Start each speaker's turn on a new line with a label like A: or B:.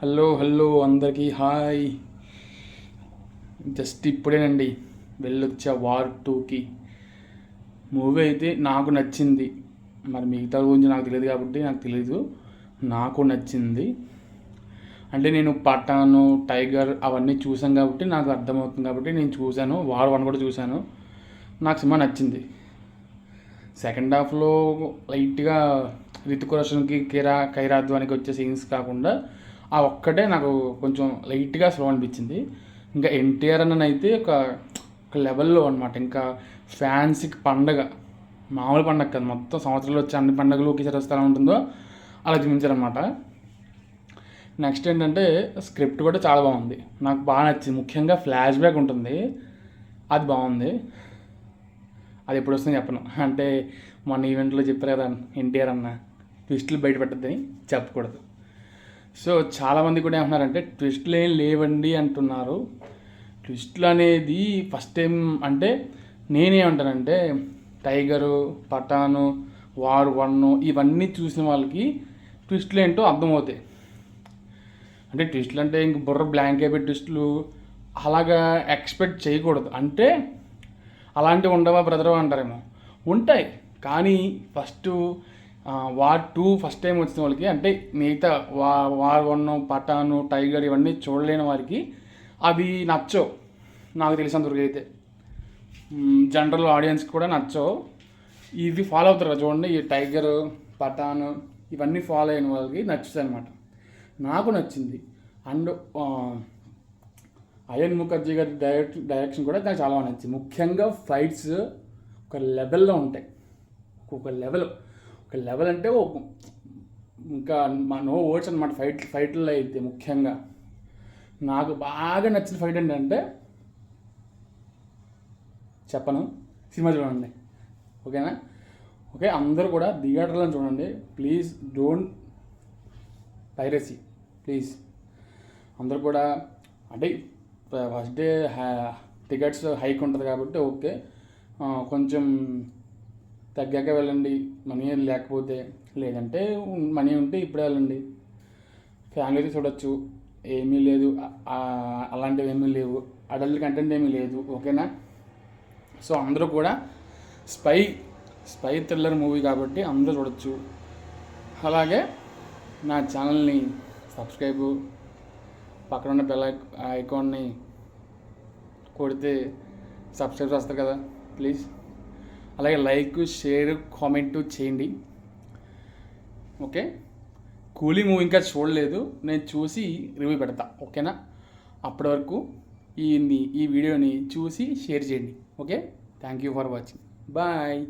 A: Hello hello అందరికీ hi. Just ఇప్పుడేనండి వెళ్ళొచ్చా war 2కి. మూవీ అయితే నాకు నచ్చింది. మరి మిగతా గురించి నాకు తెలియదు కాబట్టి నాకు తెలీదు. నాకు నచ్చింది అంటే నేను పఠాను, టైగర్ అవన్నీ చూసాను కాబట్టి నాకు అర్థమవుతుంది కాబట్టి నేను చూశాను. వార్ 1 కూడా చూశాను. నాకు సినిమా నచ్చింది. సెకండ్ హాఫ్లో లైట్గా రితిక్ రోషన్కి కైరా అద్వానికి వచ్చే సీన్స్ కాకుండా ఆ ఒక్కటే నాకు కొంచెం లైట్గా స్లో అనిపించింది. ఇంకా ఎన్టీఆర్ అన్ననైతే ఒక లెవెల్లో అనమాట. ఇంకా ఫ్యాన్స్కి పండగ, మామూలు పండగ కాదు, మొత్తం సంవత్సరంలో వచ్చే అన్ని పండుగలు ఒకేసారి వస్తే ఎలా ఉంటుందో అలా చూపించారనమాట. నెక్స్ట్ ఏంటంటే స్క్రిప్ట్ కూడా చాలా బాగుంది, నాకు బాగా నచ్చింది. ముఖ్యంగా ఫ్లాష్ బ్యాక్ ఉంటుంది, అది బాగుంది. అది ఎప్పుడు వస్తుందో చెప్పను, అంటే మొన్న ఈవెంట్లో చెప్పారు కదా ఎన్టీఆర్ అన్న ట్విస్టులు బయట పెట్టద్దని చెప్పకూడదు. సో చాలామంది కూడా ఏమంటున్నారంటే ట్విస్టులు ఏం లేవండి అంటున్నారు. ట్విస్టులు అనేది ఫస్ట్ టైం అంటే నేనేమంటానంటే టైగరు, పఠాను, వార్ 1 ఇవన్నీ చూసిన వాళ్ళకి ట్విస్టులు ఏంటో అర్థమవుతాయి. అంటే ట్విస్టులు అంటే ఇంక బుర్ర బ్లాంక్ అయిపోయి ట్విస్టులు అలాగా ఎక్స్పెక్ట్ చేయకూడదు. అంటే అలాంటివి ఉండవా బ్రదరు అంటారేమో, ఉంటాయి. కానీ వార్ 2 ఫస్ట్ టైం వచ్చిన వాళ్ళకి, అంటే మిగతా వార్ 1, పఠాను, టైగర్ ఇవన్నీ చూడలేని వారికి అవి నచ్చవు. నాకు తెలిసినంతవరకు అయితే జనరల్ ఆడియన్స్కి కూడా నచ్చవు. ఇవి ఫాలో అవుతారు కదా చూడండి, ఈ టైగర్, పఠాను ఇవన్నీ ఫాలో అయిన వాళ్ళకి నచ్చుతాయి అనమాట. నాకు నచ్చింది. అండ్ అయన్ ముఖర్జీ గారి డైరెక్షన్ కూడా నాకు చాలా నచ్చింది. ముఖ్యంగా ఫైట్స్ ఒక లెవెల్లో ఉంటాయి. ఒక లెవెల్ అంటే ఇంకా నో వర్డ్స్ అనమాట. ఫైట్లో అయితే ముఖ్యంగా నాకు బాగా నచ్చిన ఫైట్ ఏంటంటే చెప్పను, సినిమా చూడండి, ఓకేనా? ఓకే, అందరూ కూడా థియేటర్లో చూడండి ప్లీజ్. Don't piracy please. అందరూ కూడా అంటే ఫస్ట్ డే టికెట్స్ హైక్ ఉంటుంది కాబట్టి ఓకే, కొంచెం తగ్గాక వెళ్ళండి. మనీ లేకపోతే, లేదంటే మనీ ఉంటే ఇప్పుడే వెళ్ళండి. ఫ్యామిలీతో చూడొచ్చు, ఏమీ లేదు, అలాంటివి ఏమీ లేవు, అడల్ట్ కంటెంట్ ఏమీ లేదు, ఓకేనా? సో అందరూ కూడా స్పై థ్రిల్లర్ మూవీ కాబట్టి అందరూ చూడొచ్చు. అలాగే నా ఛానల్ని సబ్స్క్రైబ్, పక్కన ఉన్న బెల్ ఐకాన్ని కొడితే సబ్స్క్రైబ్ చేస్తారు కదా ప్లీజ్. అలాగే లైక్, షేర్, కామెంట్ చేయండి, ఓకే? కూలీ మూవీ ఇంకా చూడలేదు, నేను చూసి రివ్యూ పెడతా, ఓకేనా? అప్పటి వరకు ఈ వీడియోని చూసి షేర్ చేయండి, okay? Thank you for watching, bye.